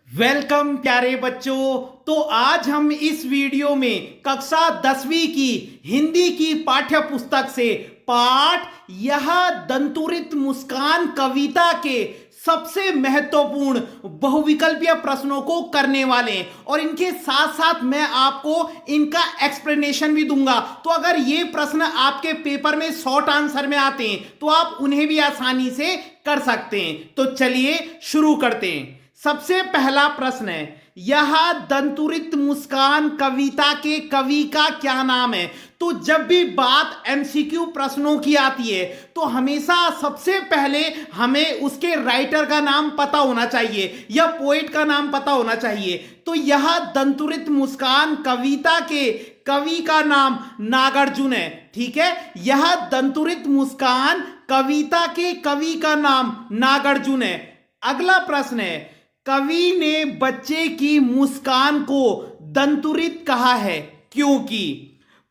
Welcome प्यारे बच्चों। तो आज हम इस वीडियो में कक्षा 10वीं की हिंदी की पाठ्य पुस्तक से पाठ यह दंतुरित मुस्कान कविता के सबसे महत्वपूर्ण बहुविकल्पीय प्रश्नों को करने वाले हैं और इनके साथ साथ मैं आपको इनका एक्सप्लेनेशन भी दूंगा। तो अगर ये प्रश्न आपके पेपर में शॉर्ट आंसर में आते हैं तो आप उन्हें भी आसानी से कर सकते हैं। तो चलिए शुरू करते हैं। सबसे पहला प्रश्न है, यह दंतुरित मुस्कान कविता के कवि का क्या नाम है। तो जब भी बात एमसीक्यू प्रश्नों की आती है तो हमेशा सबसे पहले हमें उसके राइटर का नाम पता होना चाहिए या पोएट का नाम पता होना चाहिए। तो यह दंतुरित मुस्कान कविता के कवि का नाम नागार्जुन है। ठीक है, यह दंतुरित मुस्कान कविता के कवि का नाम नागार्जुन है। अगला प्रश्न है, कवि ने बच्चे की मुस्कान को दंतुरित कहा है क्योंकि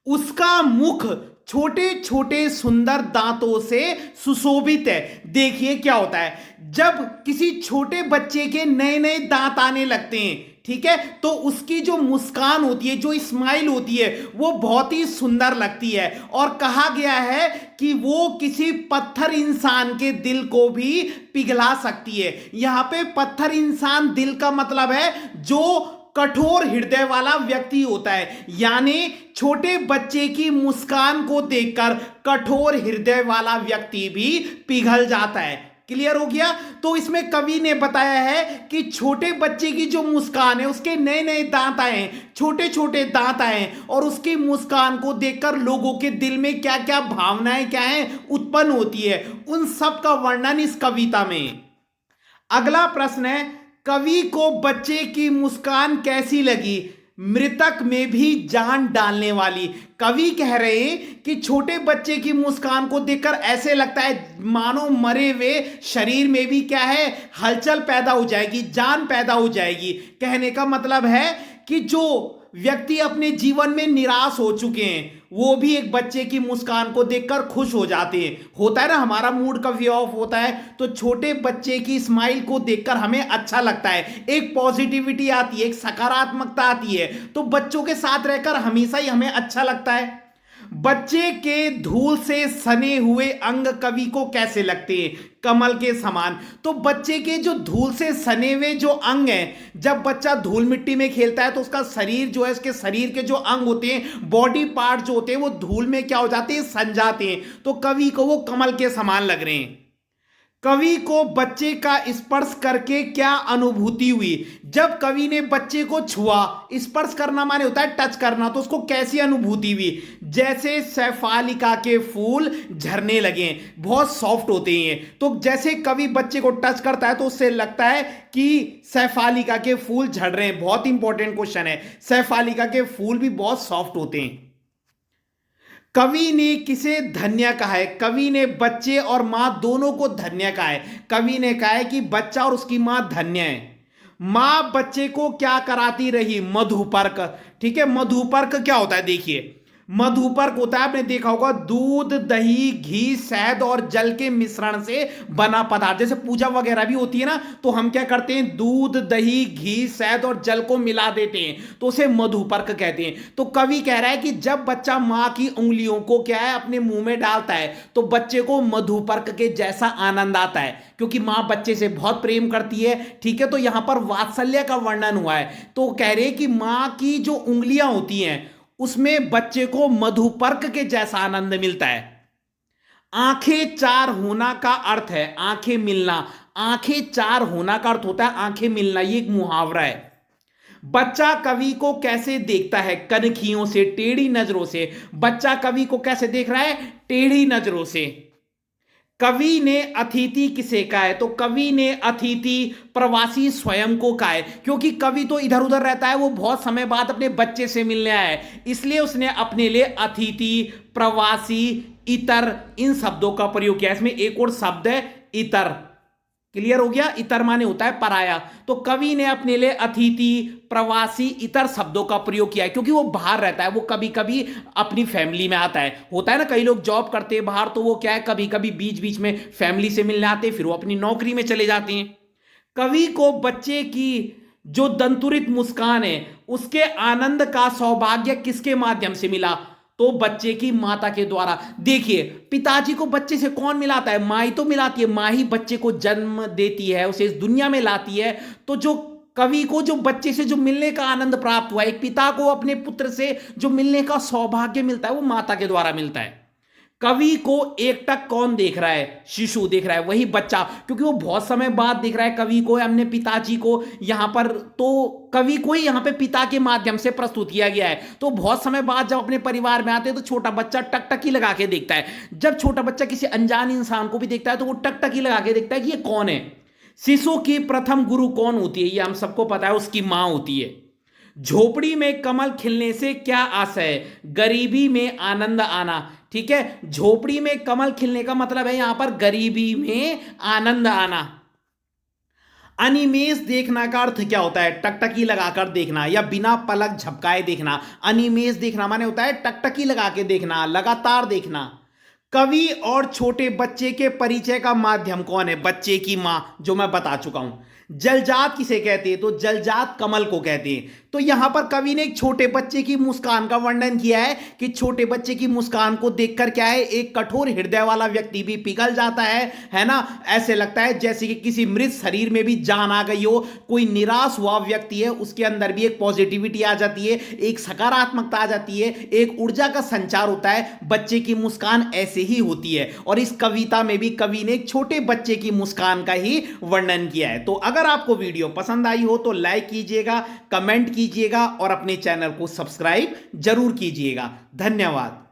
उसका मुख छोटे छोटे सुंदर दांतों से सुशोभित है। देखिए क्या होता है, जब किसी छोटे बच्चे के नए नए दांत आने लगते हैं, ठीक है, तो उसकी जो मुस्कान होती है, जो स्माइल होती है, वो बहुत ही सुंदर लगती है और कहा गया है कि वो किसी पत्थर इंसान के दिल को भी पिघला सकती है। यहां पे पत्थर इंसान दिल का मतलब है जो कठोर हृदय वाला व्यक्ति होता है, यानी छोटे बच्चे की मुस्कान को देखकर कठोर हृदय वाला व्यक्ति भी पिघल जाता है। क्लियर हो गया। तो इसमें कवि ने बताया है कि छोटे बच्चे की जो मुस्कान है, उसके नए नए दांत आए हैं, छोटे छोटे दांत आए हैं और उसकी मुस्कान को देखकर लोगों के दिल में क्या क्या भावनाएं क्या है उत्पन्न होती है, उन सब का वर्णन इस कविता में। अगला प्रश्न है, कवि को बच्चे की मुस्कान कैसी लगी, मृतक में भी जान डालने वाली। कवि कह रहे हैं कि छोटे बच्चे की मुस्कान को देखकर ऐसे लगता है मानो मरे हुए शरीर में भी क्या है, हलचल पैदा हो जाएगी, जान पैदा हो जाएगी। कहने का मतलब है कि जो व्यक्ति अपने जीवन में निराश हो चुके हैं वो भी एक बच्चे की मुस्कान को देखकर खुश हो जाते हैं। होता है ना, हमारा मूड कभी ऑफ होता है तो छोटे बच्चे की स्माइल को देखकर हमें अच्छा लगता है, एक पॉजिटिविटी आती है, एक सकारात्मकता आती है। तो बच्चों के साथ रहकर हमेशा ही हमें अच्छा लगता है। बच्चे के धूल से सने हुए अंग कवि को कैसे लगते हैं, कमल के समान। तो बच्चे के जो धूल से सने हुए जो अंग हैं, जब बच्चा धूल मिट्टी में खेलता है तो उसका शरीर जो है, उसके शरीर के जो अंग होते हैं, बॉडी पार्ट जो होते हैं, वो धूल में क्या हो जाते हैं, सन जाते हैं। तो कवि को वो कमल के समान लग रहे हैं। कवि को बच्चे का स्पर्श करके क्या अनुभूति हुई। जब कवि ने बच्चे को छुआ, स्पर्श करना माने होता है टच करना, तो उसको कैसी अनुभूति हुई, जैसे शैफालिका के फूल झरने लगे, बहुत सॉफ्ट होते हैं। तो जैसे कवि बच्चे को टच करता है तो उससे लगता है कि शैफालिका के फूल झड़ रहे हैं। बहुत इंपॉर्टेंट क्वेश्चन है, शैफालिका के फूल भी बहुत सॉफ्ट होते हैं। कवि ने किसे धन्य कहा है। कवि ने बच्चे और मां दोनों को धन्य कहा है। कवि ने कहा है कि बच्चा और उसकी मां धन्य है। मां बच्चे को क्या कराती रही, मधुपर्क। ठीक है, मधुपर्क क्या होता है, देखिए मधुपर्क होता है, आपने देखा होगा, दूध दही घी शहद और जल के मिश्रण से बना पदार्थ। जैसे पूजा वगैरह भी होती है ना, तो हम क्या करते हैं, दूध दही घी शहद और जल को मिला देते हैं, तो उसे मधुपर्क कहते हैं। तो कवि कह रहा है कि जब बच्चा मां की उंगलियों को क्या है अपने मुंह में डालता है तो बच्चे को मधुपर्क के जैसा आनंद आता है, क्योंकि मां बच्चे से बहुत प्रेम करती है। ठीक है, तो यहां पर वात्सल्य का वर्णन हुआ है। तो कह रहे हैं कि मां की जो उंगलियां होती हैं उसमें बच्चे को मधुपर्क के जैसा आनंद मिलता है। आंखें चार होना का अर्थ है आंखें मिलना। आंखें चार होना का अर्थ होता है आंखें मिलना, ये एक मुहावरा है। बच्चा कवि को कैसे देखता है, कनखियों से, टेढ़ी नजरों से। बच्चा कवि को कैसे देख रहा है, टेढ़ी नजरों से। कवि ने अतिथि किसे कहा है। तो कवि ने अतिथि प्रवासी स्वयं को कहा है, क्योंकि कवि तो इधर उधर रहता है, वो बहुत समय बाद अपने बच्चे से मिलने आया है, इसलिए उसने अपने लिए अतिथि प्रवासी इतर इन शब्दों का प्रयोग किया। इसमें एक और शब्द है इतर। क्लियर हो गया, इतर माने होता है पराया। तो कवि ने अपने लिए अतिथि प्रवासी इतर शब्दों का प्रयोग किया है, क्योंकि वो बाहर रहता है, वो कभी कभी अपनी फैमिली में आता है। होता है ना, कई लोग जॉब करते हैं बाहर, तो वो क्या है कभी कभी बीच बीच में फैमिली से मिलने आते हैं, फिर वो अपनी नौकरी में चले जाते हैं। कवि को बच्चे की जो दंतुरित मुस्कान है उसके आनंद का सौभाग्य किसके माध्यम से मिला? तो बच्चे की माता के द्वारा। देखिए, पिताजी को बच्चे से कौन मिलाता है? माँ ही तो मिलाती है। माँ ही बच्चे को जन्म देती है, उसे इस दुनिया में लाती है। तो जो कवि को जो बच्चे से जो मिलने का आनंद प्राप्त हुआ, एक पिता को अपने पुत्र से जो मिलने का सौभाग्य मिलता है, वो माता के द्वारा मिलता है। कवि को एकटक कौन देख रहा है? शिशु देख रहा है, वही बच्चा, क्योंकि वो बहुत समय बाद देख रहा है कवि को, अपने पिताजी को यहां पर। तो कवि को ही यहां पे पिता के माध्यम से प्रस्तुत किया गया है। तो बहुत समय बाद जब अपने परिवार में आते हैं तो छोटा बच्चा टकटकी लगा के देखता है। जब छोटा बच्चा किसी अनजान इंसान को भी देखता है तो वो टकटकी लगा के देखता है कि ये कौन है। शिशु की प्रथम गुरु कौन होती है? ये हम सबको पता है, उसकी मां होती है। झोपड़ी में कमल खिलने से क्या आशय? गरीबी में आनंद आना। ठीक है, झोपड़ी में कमल खिलने का मतलब है यहां पर गरीबी में आनंद आना। अनिमेष देखना का अर्थ क्या होता है? टकटकी लगाकर देखना या बिना पलक झपकाए देखना। अनिमेष देखना माने होता है टकटकी लगा के देखना, लगातार देखना। कवि और छोटे बच्चे के परिचय का माध्यम कौन है? बच्चे की मां, जो मैं बता चुका हूं। जलजात किसे कहते हैं? तो जलजात कमल को कहते हैं। तो यहां पर कवि ने एक छोटे बच्चे की मुस्कान का वर्णन किया है कि छोटे बच्चे की मुस्कान को देखकर क्या है, एक कठोर हृदय वाला व्यक्ति भी पिघल जाता है ना। ऐसे लगता है जैसे कि किसी मृत शरीर में भी जान आ गई हो। कोई निराश हुआ व्यक्ति है, उसके अंदर भी एक पॉजिटिविटी आ जाती है, एक सकारात्मकता आ जाती है, एक ऊर्जा का संचार होता है। बच्चे की मुस्कान ऐसे ही होती है। और इस कविता में भी कवि ने एक छोटे बच्चे की मुस्कान का ही वर्णन किया है। तो अगर आपको वीडियो पसंद आई हो तो लाइक कीजिएगा, कमेंट कीजिएगा और अपने चैनल को सब्सक्राइब जरूर कीजिएगा। धन्यवाद।